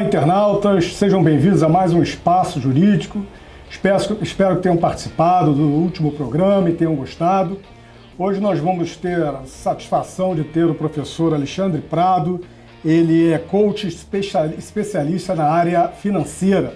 internautas, sejam bem-vindos a mais um Espaço Jurídico. Espero que tenham participado do último programa e tenham gostado. Hoje nós vamos ter a satisfação de ter o professor Alexandre Prado. Ele é coach especialista na área financeira.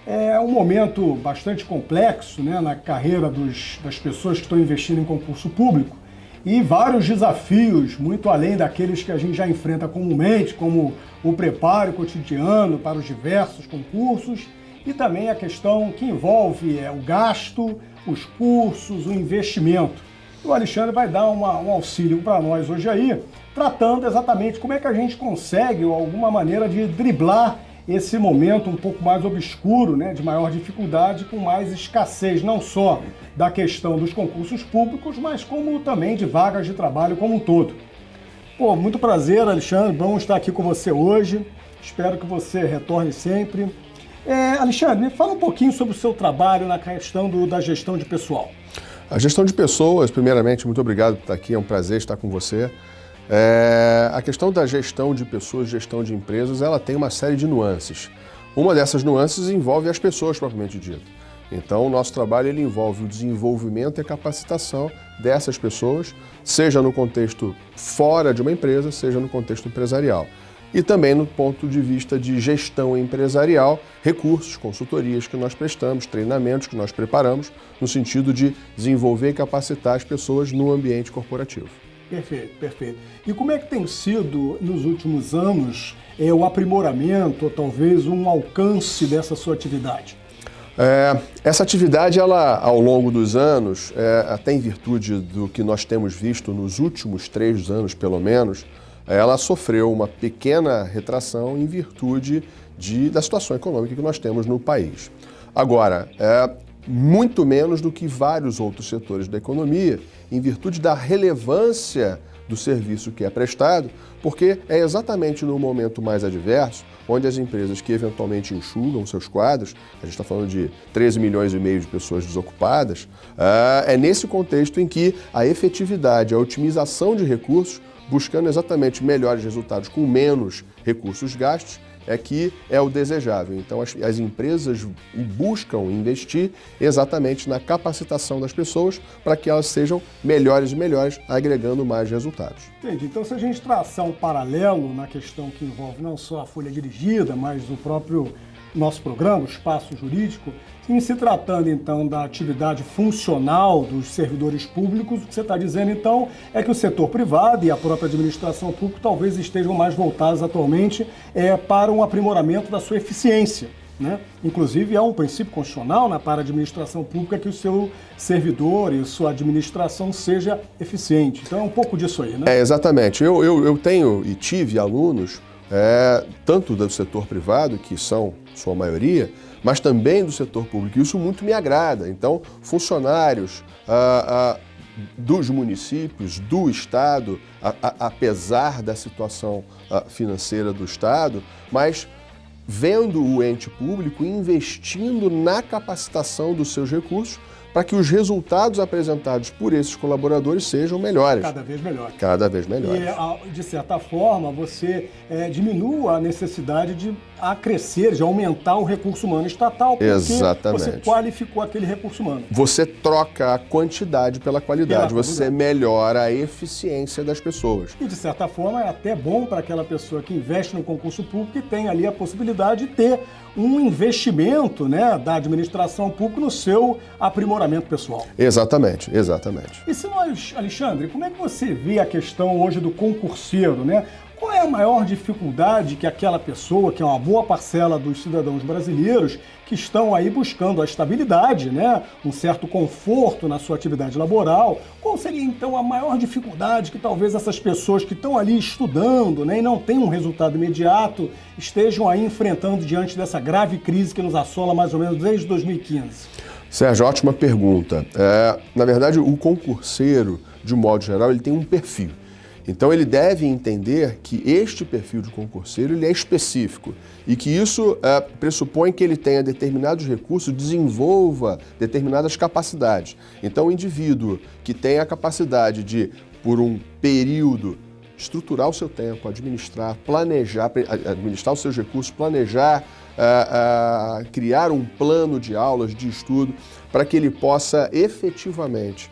É um momento bastante complexo, né, na carreira das pessoas que estão investindo em concurso público e vários desafios, muito além daqueles que a gente já enfrenta comumente, como o preparo cotidiano para os diversos concursos e também a questão que envolve o gasto, os cursos, o investimento. O Alexandre vai dar um auxílio para nós hoje aí, tratando exatamente como é que a gente consegue, ou alguma maneira de driblar esse momento um pouco mais obscuro, né, de maior dificuldade, com mais escassez, não só da questão dos concursos públicos, mas como também de vagas de trabalho como um todo. Pô, muito prazer, Alexandre, vamos estar aqui com você hoje, espero que você retorne sempre. Alexandre, me fala um pouquinho sobre o seu trabalho na questão da gestão de pessoal. A gestão de pessoas, primeiramente, muito obrigado por estar aqui, é um prazer estar com você. A questão da gestão de pessoas, gestão de empresas, ela tem uma série de nuances. Uma dessas nuances envolve as pessoas propriamente dito. Então, o nosso trabalho ele envolve o desenvolvimento e a capacitação dessas pessoas, seja no contexto fora de uma empresa, seja no contexto empresarial. E também no ponto de vista de gestão empresarial, recursos, consultorias que nós prestamos, treinamentos que nós preparamos, no sentido de desenvolver e capacitar as pessoas no ambiente corporativo. Perfeito, perfeito. E como é que tem sido, nos últimos anos, o aprimoramento, ou talvez um alcance dessa sua atividade? Essa atividade, ela, ao longo dos anos, até em virtude do que nós temos visto nos últimos 3 anos, pelo menos, ela sofreu uma pequena retração em virtude da situação econômica que nós temos no país. Agora, muito menos do que vários outros setores da economia, em virtude da relevância do serviço que é prestado, porque é exatamente no momento mais adverso, onde as empresas que eventualmente enxugam seus quadros, a gente está falando de 13 milhões e meio de pessoas desocupadas, é nesse contexto em que a efetividade, a otimização de recursos, buscando exatamente melhores resultados com menos recursos gastos, que é o desejável. Então, as empresas buscam investir exatamente na capacitação das pessoas para que elas sejam melhores e melhores, agregando mais resultados. Entendi. Então, se a gente traçar um paralelo na questão que envolve não só a folha dirigida, mas o próprio nosso programa, o Espaço Jurídico, em se tratando, então, da atividade funcional dos servidores públicos, o que você está dizendo, então, é que o setor privado e a própria administração pública talvez estejam mais voltados atualmente para um aprimoramento da sua eficiência, né? Inclusive, há um princípio constitucional para a administração pública que o seu servidor e sua administração seja eficiente. Então, é um pouco disso aí, né? Exatamente. Eu tenho e tive alunos, tanto do setor privado, que são sua maioria, mas também do setor público. Isso muito me agrada. Então, funcionários dos municípios, do Estado, apesar da situação financeira do Estado, mas vendo o ente público investindo na capacitação dos seus recursos para que os resultados apresentados por esses colaboradores sejam melhores. Cada vez melhores. Cada vez melhores. E, de certa forma, você diminua a necessidade de acrescer, de aumentar o recurso humano estatal, porque exatamente. Você qualificou aquele recurso humano. Você troca a quantidade pela qualidade, você melhora a eficiência das pessoas. E, de certa forma, é até bom para aquela pessoa que investe no concurso público e tem ali a possibilidade de ter um investimento, né, da administração pública no seu aprimoramento pessoal. Exatamente, exatamente. E se nós, Alexandre, como é que você vê a questão hoje do concurseiro, né? Qual é a maior dificuldade que aquela pessoa, que é uma boa parcela dos cidadãos brasileiros, que estão aí buscando a estabilidade, né, um certo conforto na sua atividade laboral, qual seria então a maior dificuldade que talvez essas pessoas que estão ali estudando, né, e não têm um resultado imediato, estejam aí enfrentando diante dessa grave crise que nos assola mais ou menos desde 2015? Sérgio, ótima pergunta. Na verdade, o concurseiro, de um modo geral, ele tem um perfil. Então ele deve entender que este perfil de concurseiro ele é específico e que isso pressupõe que ele tenha determinados recursos, desenvolva determinadas capacidades. Então o indivíduo que tem a capacidade de, por um período estruturar o seu tempo, administrar, planejar, administrar os seus recursos, planejar, criar um plano de aulas, de estudo, para que ele possa efetivamente,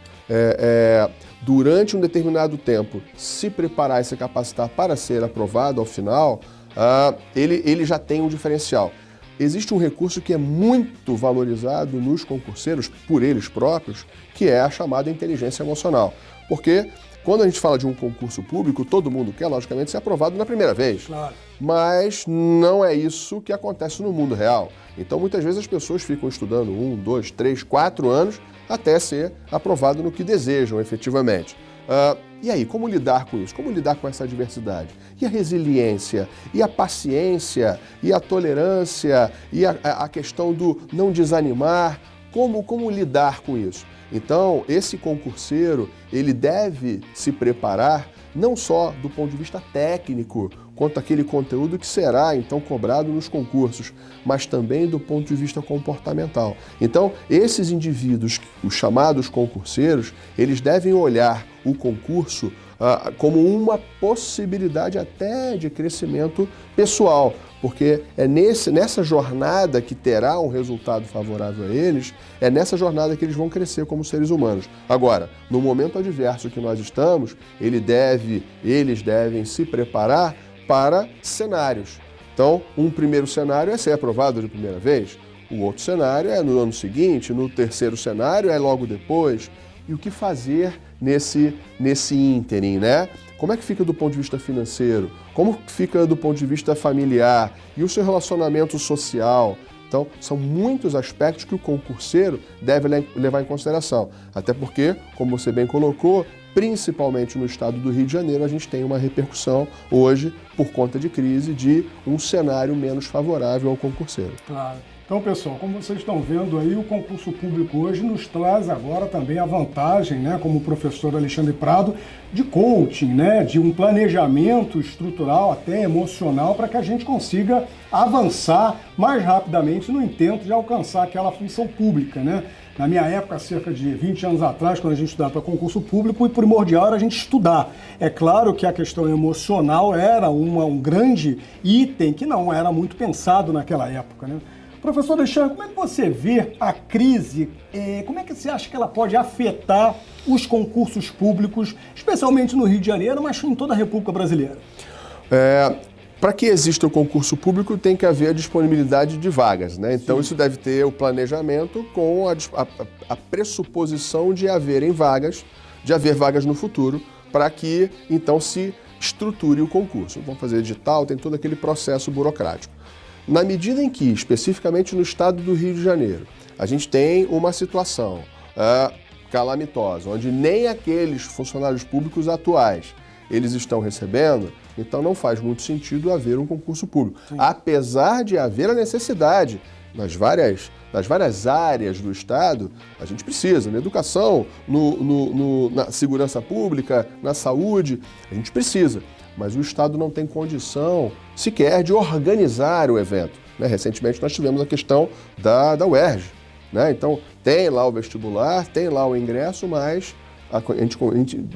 durante um determinado tempo, se preparar e se capacitar para ser aprovado ao final, ele já tem um diferencial. Existe um recurso que é muito valorizado nos concurseiros, por eles próprios, que é a chamada inteligência emocional. Porque quando a gente fala de um concurso público, todo mundo quer, logicamente, ser aprovado na primeira vez. Claro. Mas não é isso que acontece no mundo real. Então, muitas vezes as pessoas ficam estudando 1, 2, 3, 4 anos até ser aprovado no que desejam, efetivamente. E aí, como lidar com isso? Como lidar com essa adversidade? E a resiliência, e a paciência, e a tolerância, e a questão do não desanimar, como lidar com isso? Então, esse concurseiro, ele deve se preparar não só do ponto de vista técnico, quanto aquele conteúdo que será, então, cobrado nos concursos, mas também do ponto de vista comportamental. Então, esses indivíduos, os chamados concurseiros, eles devem olhar o concurso como uma possibilidade até de crescimento pessoal, porque é nessa jornada que terá um resultado favorável a eles, é nessa jornada que eles vão crescer como seres humanos. Agora, no momento adverso que nós estamos, eles devem se preparar para cenários. Então, um primeiro cenário é ser aprovado de primeira vez, o outro cenário é no ano seguinte, no terceiro cenário é logo depois. E o que fazer nesse ínterim, né? Como é que fica do ponto de vista financeiro? Como fica do ponto de vista familiar? E o seu relacionamento social? Então, são muitos aspectos que o concurseiro deve levar em consideração. Até porque, como você bem colocou, principalmente no estado do Rio de Janeiro, a gente tem uma repercussão hoje, por conta de crise, de um cenário menos favorável ao concurseiro. Claro. Então, pessoal, como vocês estão vendo aí, o concurso público hoje nos traz agora também a vantagem, né, como o professor Alexandre Prado, de coaching, né, de um planejamento estrutural, até emocional, para que a gente consiga avançar mais rapidamente no intento de alcançar aquela função pública, né? Na minha época, cerca de 20 anos atrás, quando a gente estudava para concurso público, o primordial era a gente estudar. É claro que a questão emocional era um grande item que não era muito pensado naquela época, né? Professor Alexandre, como é que você vê a crise, como é que você acha que ela pode afetar os concursos públicos, especialmente no Rio de Janeiro, mas em toda a República Brasileira? Para que exista o concurso público, tem que haver a disponibilidade de vagas, né? Então, Isso deve ter o planejamento com a pressuposição de haver vagas no futuro, para que, então, se estruture o concurso. Vamos fazer edital, tem todo aquele processo burocrático. Na medida em que, especificamente no estado do Rio de Janeiro, a gente tem uma situação calamitosa, onde nem aqueles funcionários públicos atuais eles estão recebendo, então não faz muito sentido haver um concurso público. Sim. Apesar de haver a necessidade nas várias áreas do Estado, a gente precisa, na educação, na segurança pública, na saúde, a gente precisa. Mas o Estado não tem condição sequer de organizar o evento, né? Recentemente nós tivemos a questão da UERJ, né? Então tem lá o vestibular, tem lá o ingresso, mas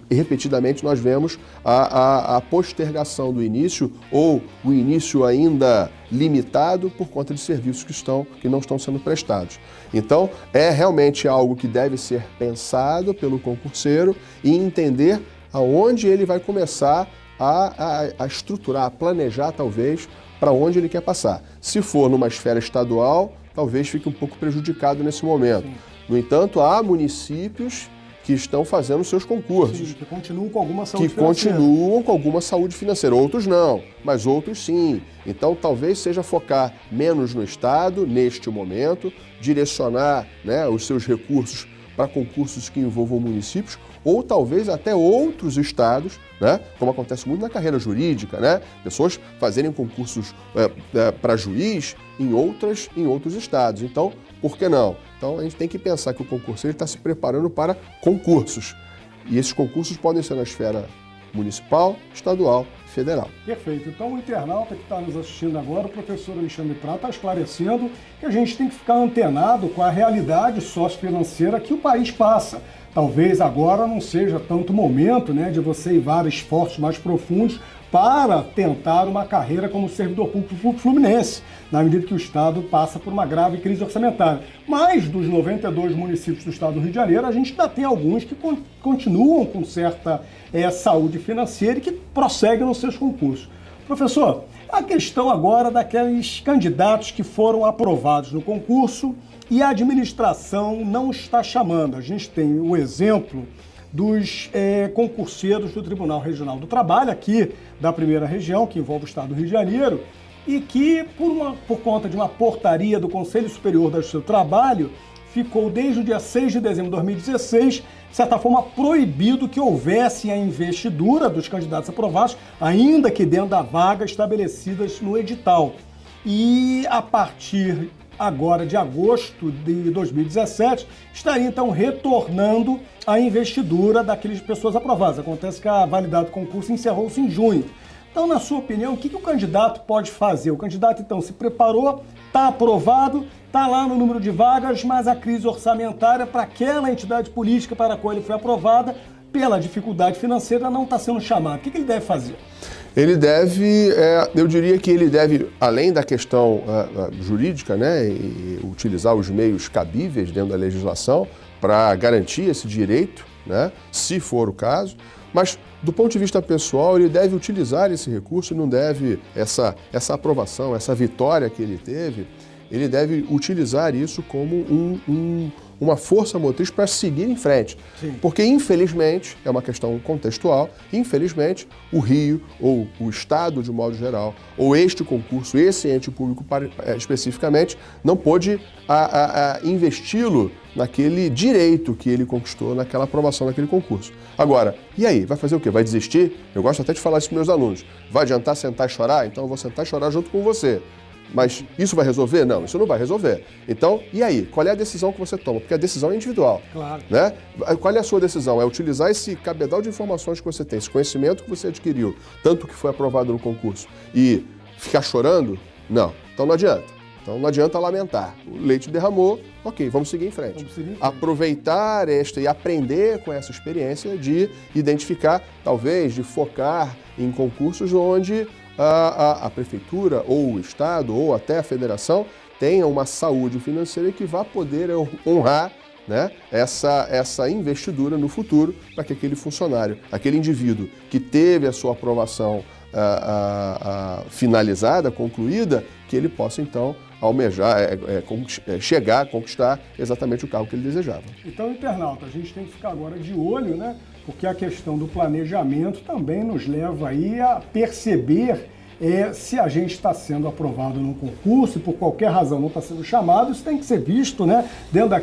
repetidamente nós vemos a postergação do início ou o início ainda limitado por conta de serviços que não estão sendo prestados. Então é realmente algo que deve ser pensado pelo concurseiro e entender aonde ele vai começar a estruturar, a planejar talvez para onde ele quer passar. Se for numa esfera estadual, talvez fique um pouco prejudicado nesse momento. Sim. No entanto, há municípios que estão fazendo seus concursos. Sim, que continuam com alguma saúde financeira. Outros não, mas outros sim. Então, talvez seja focar menos no Estado, neste momento, direcionar, né, os seus recursos para concursos que envolvam municípios, ou talvez até outros estados, né? Como acontece muito na carreira jurídica, né? Pessoas fazerem concursos para juiz em outros estados. Então, por que não? Então, a gente tem que pensar que o concurseiro está se preparando para concursos. E esses concursos podem ser na esfera municipal, estadual e federal. Perfeito. Então o internauta que está nos assistindo agora, o professor Alexandre Prata, está esclarecendo que a gente tem que ficar antenado com a realidade sociofinanceira que o país passa. Talvez agora não seja tanto momento, né, de você ir a esforços mais profundos para tentar uma carreira como servidor público fluminense, na medida que o Estado passa por uma grave crise orçamentária. Mas dos 92 municípios do Estado do Rio de Janeiro, a gente ainda tem alguns que continuam com certa saúde financeira e que prosseguem nos seus concursos. Professor, a questão agora daqueles candidatos que foram aprovados no concurso e a administração não está chamando. A gente tem o exemplo dos concurseiros do Tribunal Regional do Trabalho, aqui da primeira região, que envolve o Estado do Rio de Janeiro, e que, por conta de uma portaria do Conselho Superior da Justiça do Trabalho, ficou desde o dia 6 de dezembro de 2016, de certa forma, proibido que houvesse a investidura dos candidatos aprovados, ainda que dentro da vaga estabelecidas no edital. E a partir agora de agosto de 2017, estaria então retornando a investidura daquelas pessoas aprovadas. Acontece que a validade do concurso encerrou-se em junho. Então, na sua opinião, o que o candidato pode fazer? O candidato, então, se preparou, está aprovado, está lá no número de vagas, mas a crise orçamentária para aquela entidade política para a qual ele foi aprovada, pela dificuldade financeira, não está sendo chamado. O que ele deve fazer? Ele deve, eu diria que ele deve, além da questão jurídica, né, e utilizar os meios cabíveis dentro da legislação para garantir esse direito, né, se for o caso, mas do ponto de vista pessoal, ele deve utilizar esse recurso e não deve, essa aprovação, essa vitória que ele teve, ele deve utilizar isso como uma força motriz para seguir em frente. Sim. Porque, infelizmente, é uma questão contextual, infelizmente, o Rio, ou o Estado de modo geral, ou este concurso, esse ente público especificamente, não pôde investi-lo naquele direito que ele conquistou naquela aprovação daquele concurso. Agora, e aí? Vai fazer o quê? Vai desistir? Eu gosto até de falar isso para meus alunos. Vai adiantar sentar e chorar? Então eu vou sentar e chorar junto com você. Mas isso vai resolver? Não, isso não vai resolver. Então, e aí? Qual é a decisão que você toma? Porque a decisão é individual. Claro. Né? Qual é a sua decisão? É utilizar esse cabedal de informações que você tem, esse conhecimento que você adquiriu, tanto que foi aprovado no concurso, e ficar chorando? Não. Então não adianta. Então não adianta lamentar. O leite derramou, ok, vamos seguir em frente. Aproveitar e aprender com essa experiência de identificar, talvez, de focar em concursos onde a prefeitura, ou o Estado, ou até a federação tenha uma saúde financeira que vá poder honrar, né, essa investidura no futuro para que aquele funcionário, aquele indivíduo que teve a sua aprovação finalizada, concluída, que ele possa então almejar, chegar a conquistar exatamente o cargo que ele desejava. Então, internauta, a gente tem que ficar agora de olho, né? Porque a questão do planejamento também nos leva aí a perceber se a gente está sendo aprovado num concurso e por qualquer razão não está sendo chamado, isso tem que ser visto, né, dentro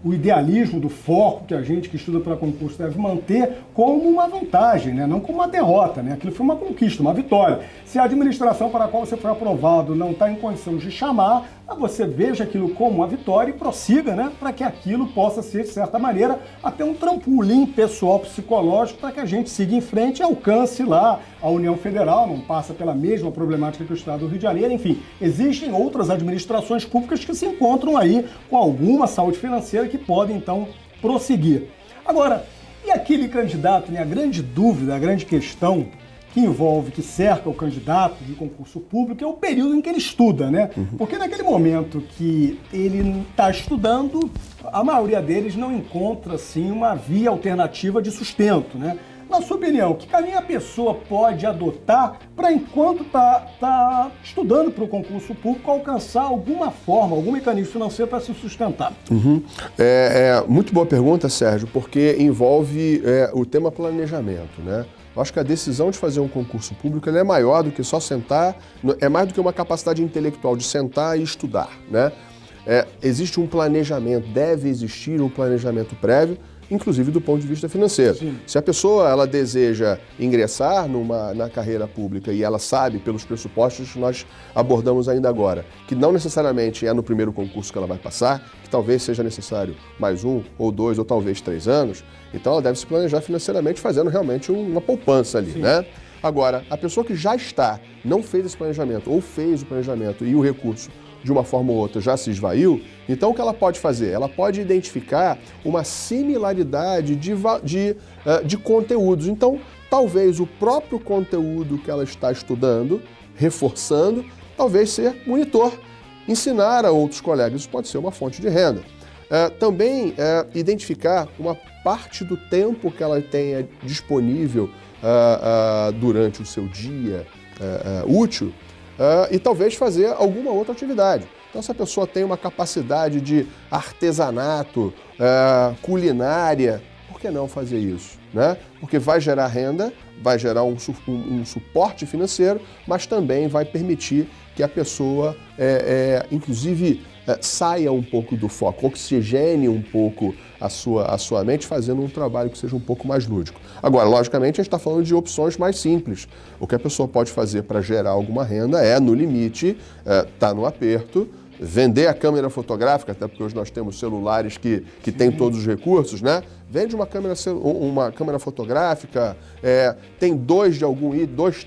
o idealismo do foco que a gente que estuda para concurso deve manter como uma vantagem, né, não como uma derrota, né? Aquilo foi uma conquista, uma vitória. Se a administração para a qual você foi aprovado não está em condição de chamar, você veja aquilo como uma vitória e prossiga, né, para que aquilo possa ser, de certa maneira, até um trampolim pessoal psicológico para que a gente siga em frente e alcance lá a União Federal, não passa pela mesma problemática que o Estado do Rio de Janeiro, enfim, existem outras administrações públicas que se encontram aí com alguma saúde financeira que podem, então, prosseguir. Agora, e aquele candidato, né, a grande dúvida, a grande questão que envolve, que cerca o candidato de concurso público é o período em que ele estuda, né? Porque naquele momento que ele está estudando, a maioria deles não encontra, assim, uma via alternativa de sustento, né? Na sua opinião, que caminho a pessoa pode adotar para, enquanto está estudando para o concurso público, alcançar alguma forma, algum mecanismo financeiro para se sustentar? Muito boa pergunta, Sérgio, porque envolve o tema planejamento, né? Eu acho que a decisão de fazer um concurso público ela é maior do que só sentar, é mais do que uma capacidade intelectual de sentar e estudar, né? Existe um planejamento, deve existir um planejamento prévio inclusive do ponto de vista financeiro. Sim. Se a pessoa ela deseja ingressar na carreira pública e ela sabe pelos pressupostos que nós abordamos ainda agora, que não necessariamente é no primeiro concurso que ela vai passar, que talvez seja necessário mais 1 ou 2 ou talvez 3 anos, então ela deve se planejar financeiramente fazendo realmente uma poupança ali, né? Agora, a pessoa que já não fez esse planejamento ou fez o planejamento e o recurso de uma forma ou outra já se esvaiu, então o que ela pode fazer? Ela pode identificar uma similaridade de conteúdos. Então, talvez o próprio conteúdo que ela está estudando, reforçando, talvez ser monitor, ensinar a outros colegas. Isso pode ser uma fonte de renda. Também identificar uma parte do tempo que ela tenha disponível durante o seu dia útil e talvez fazer alguma outra atividade. Então, se a pessoa tem uma capacidade de artesanato, culinária, por que não fazer isso, né? Porque vai gerar renda, vai gerar um suporte financeiro, mas também vai permitir que a pessoa, inclusive, saia um pouco do foco, oxigene um pouco a sua mente, fazendo um trabalho que seja um pouco mais lúdico. Agora, logicamente, a gente está falando de opções mais simples. O que a pessoa pode fazer para gerar alguma renda no limite, tá no aperto, vender a câmera fotográfica, até porque hoje nós temos celulares que têm todos os recursos, né? Vende uma câmera fotográfica, tem 2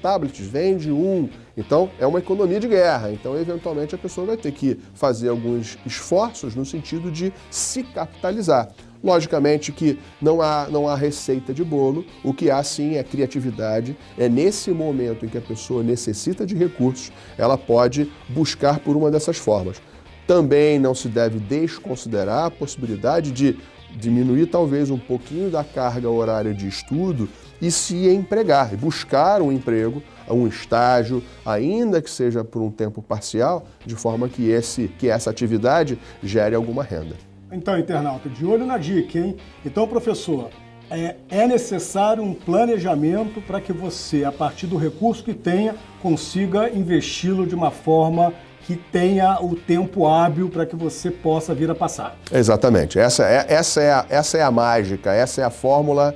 tablets, vende um. Então, é uma economia de guerra. Então, eventualmente, a pessoa vai ter que fazer alguns esforços no sentido de se capitalizar. Logicamente que não há receita de bolo, o que há sim é criatividade. É nesse momento em que a pessoa necessita de recursos, ela pode buscar por uma dessas formas. Também não se deve desconsiderar a possibilidade de diminuir talvez um pouquinho da carga horária de estudo e se empregar, e buscar um emprego, um estágio, ainda que seja por um tempo parcial, de forma que essa atividade gere alguma renda. Então, internauta, de olho na dica, hein? Então, professor, é necessário um planejamento para que você, a partir do recurso que tenha, consiga investi-lo de uma forma que tenha o tempo hábil para que você possa vir a passar. Exatamente. Essa é a mágica, essa é a fórmula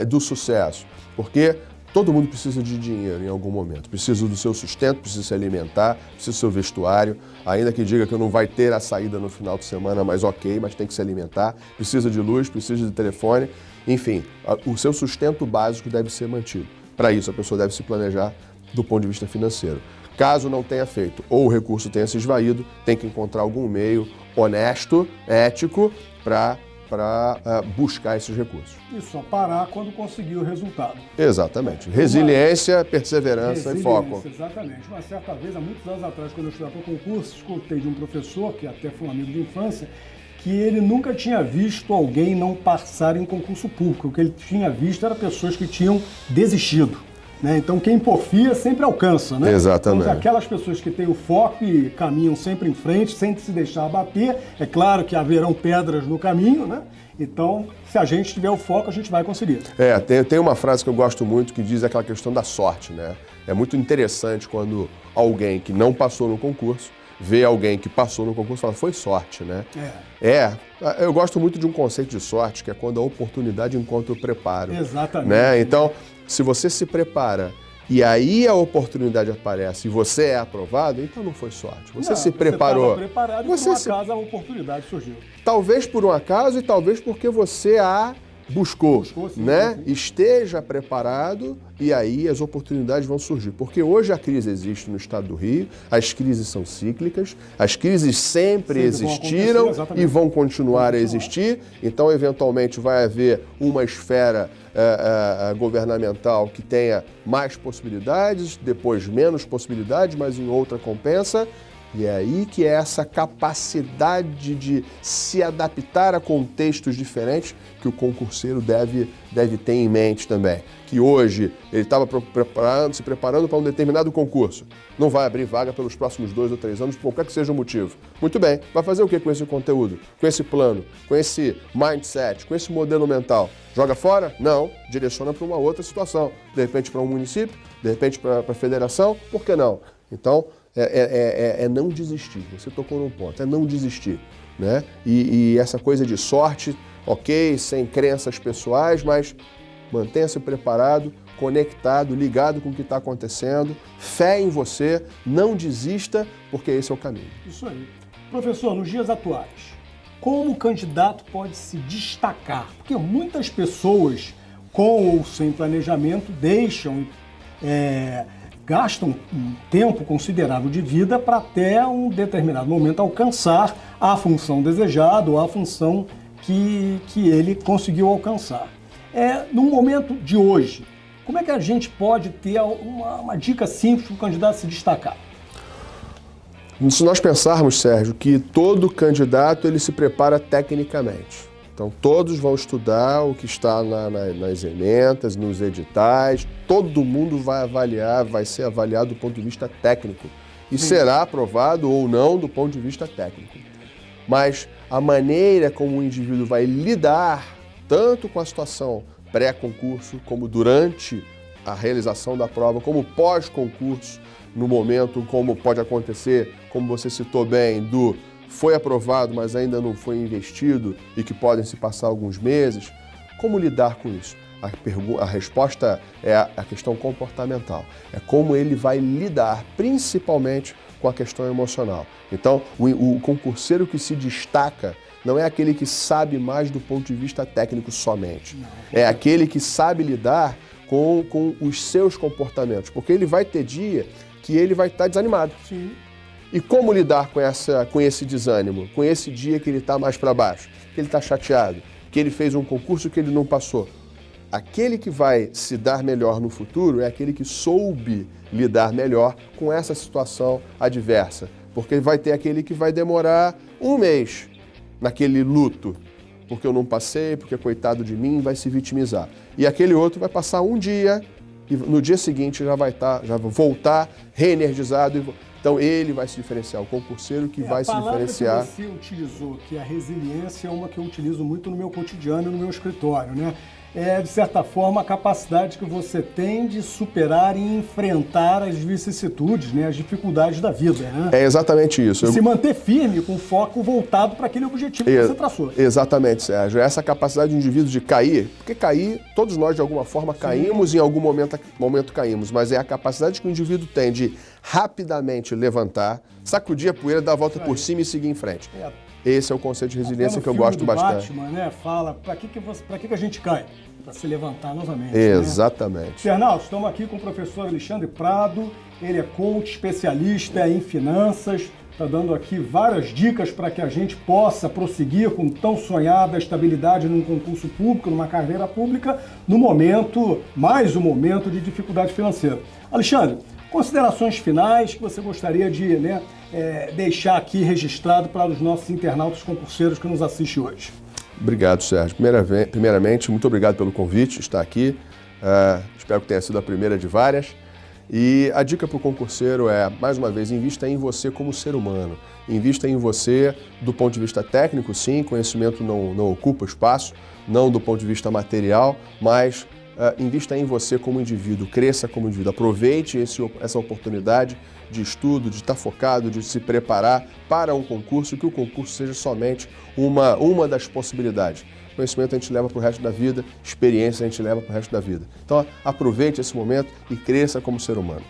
do sucesso. Porque todo mundo precisa de dinheiro em algum momento. Precisa do seu sustento, precisa se alimentar, precisa do seu vestuário. Ainda que diga que não vai ter a saída no final de semana, mas ok, mas tem que se alimentar. Precisa de luz, precisa de telefone. Enfim, o seu sustento básico deve ser mantido. Para isso, a pessoa deve se planejar do ponto de vista financeiro. Caso não tenha feito ou o recurso tenha se esvaído, tem que encontrar algum meio honesto, ético, para buscar esses recursos. E só parar quando conseguir o resultado. Exatamente. Resiliência, perseverança e foco. Exatamente. Uma certa vez, há muitos anos atrás, quando eu estudava para concurso, escutei de um professor, que até foi um amigo de infância, que ele nunca tinha visto alguém não passar em concurso público. O que ele tinha visto era pessoas que tinham desistido. Né? Então, quem porfia sempre alcança, né? Exatamente. Então, aquelas pessoas que têm o foco e caminham sempre em frente, sem se deixar abater, é claro que haverão pedras no caminho, né? Então, se a gente tiver o foco, a gente vai conseguir. Tem uma frase que eu gosto muito que diz aquela questão da sorte, né? É muito interessante quando alguém que não passou no concurso vê alguém que passou no concurso e fala, foi sorte, né? Eu gosto muito de um conceito de sorte, que é quando a oportunidade encontra o preparo. Exatamente. Né? Então, se você se prepara e aí a oportunidade aparece e você é aprovado, então não foi sorte. Você se preparou. Você estava preparado e por um acaso a oportunidade surgiu. Talvez por um acaso e talvez porque você a buscou, sim, né? Sim. Esteja preparado e aí as oportunidades vão surgir. Porque hoje a crise existe no estado do Rio, as crises são cíclicas, as crises sempre existiram e vão continuar a existir. Então, eventualmente, vai haver uma esfera governamental que tenha mais possibilidades, depois menos possibilidades, mas em outra compensa. E é aí que é essa capacidade de se adaptar a contextos diferentes que o concurseiro deve ter em mente também. Que hoje ele estava se preparando para um determinado concurso. Não vai abrir vaga pelos próximos 2 ou 3 anos, por qualquer que seja o motivo. Muito bem, vai fazer o que com esse conteúdo? Com esse plano? Com esse mindset? Com esse modelo mental? Joga fora? Não. Direciona para uma outra situação. De repente para um município, de repente para a federação, por que não? Então, não desistir. Você tocou num ponto, é não desistir, né? E essa coisa de sorte, ok, sem crenças pessoais, mas mantenha-se preparado, conectado, ligado com o que está acontecendo, fé em você, não desista, porque esse é o caminho. Isso aí. Professor, nos dias atuais, como o candidato pode se destacar? Porque muitas pessoas, com ou sem planejamento, gastam um tempo considerável de vida para até um determinado momento alcançar a função desejada ou a função que ele conseguiu alcançar. No momento de hoje, como é que a gente pode ter uma dica simples para o candidato se destacar? Se nós pensarmos, Sérgio, que todo candidato ele se prepara tecnicamente. Então, todos vão estudar o que está nas ementas, nos editais, todo mundo vai avaliar, vai ser avaliado do ponto de vista técnico e será aprovado ou não do ponto de vista técnico. Mas a maneira como o indivíduo vai lidar tanto com a situação pré-concurso, como durante a realização da prova, como pós-concurso, no momento, como pode acontecer, como você citou bem, foi aprovado, mas ainda não foi investido e que podem se passar alguns meses. Como lidar com isso? A resposta é a questão comportamental. É como ele vai lidar, principalmente com a questão emocional. Então, o concurseiro que se destaca não é aquele que sabe mais do ponto de vista técnico somente. É aquele que sabe lidar com os seus comportamentos, porque ele vai ter dia que ele vai estar desanimado. Sim. E como lidar com esse desânimo, com esse dia que ele está mais para baixo, que ele está chateado, que ele fez um concurso que ele não passou? Aquele que vai se dar melhor no futuro é aquele que soube lidar melhor com essa situação adversa, porque vai ter aquele que vai demorar um mês naquele luto, porque eu não passei, porque coitado de mim, vai se vitimizar. E aquele outro vai passar um dia e no dia seguinte já vai voltar reenergizado. Então ele vai se diferenciar, o concurseiro que vai se diferenciar. A palavra que você utilizou, que a resiliência é uma que eu utilizo muito no meu cotidiano e no meu escritório, né? É, de certa forma, a capacidade que você tem de superar e enfrentar as vicissitudes, né, as dificuldades da vida. Né? É exatamente isso. E se manter firme, com foco voltado para aquele objetivo que você traçou. Exatamente, Sérgio. Essa capacidade do indivíduo de cair, porque cair, todos nós de alguma forma caímos, em algum momento caímos, mas é a capacidade que o indivíduo tem de rapidamente levantar, sacudir a poeira, dar a volta por cima e seguir em frente. Esse é o conceito de resiliência que eu gosto bastante. Batman, né, fala, para que a gente cai? Para se levantar novamente. Exatamente. Né? Fernaldo, estamos aqui com o professor Alexandre Prado, ele é coach, especialista em finanças, está dando aqui várias dicas para que a gente possa prosseguir com tão sonhada estabilidade num concurso público, numa carreira pública, no momento, mais um momento de dificuldade financeira. Alexandre, considerações finais que você gostaria de deixar aqui registrado para os nossos internautas concurseiros que nos assistem hoje. Obrigado, Sérgio. Primeiramente, muito obrigado pelo convite, estar aqui. Espero que tenha sido a primeira de várias. E a dica para o concurseiro é, mais uma vez, invista em você como ser humano. Invista em você do ponto de vista técnico, sim, conhecimento não ocupa espaço, não do ponto de vista material, mas invista em você como indivíduo, cresça como indivíduo, aproveite essa oportunidade de estudo, de estar focado, de se preparar para um concurso, que o concurso seja somente uma das possibilidades. Conhecimento a gente leva para o resto da vida, experiência a gente leva para o resto da vida. Então aproveite esse momento e cresça como ser humano.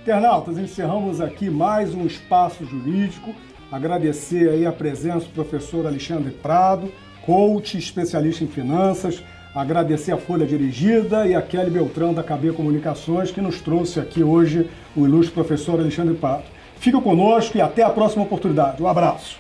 Internautas, encerramos aqui mais um Espaço Jurídico. Agradecer aí a presença do professor Alexandre Prado, coach, especialista em finanças. Agradecer a Folha Dirigida e a Kelly Beltrão da KB Comunicações, que nos trouxe aqui hoje o ilustre professor Alexandre Prado. Fica conosco e até a próxima oportunidade. Um abraço.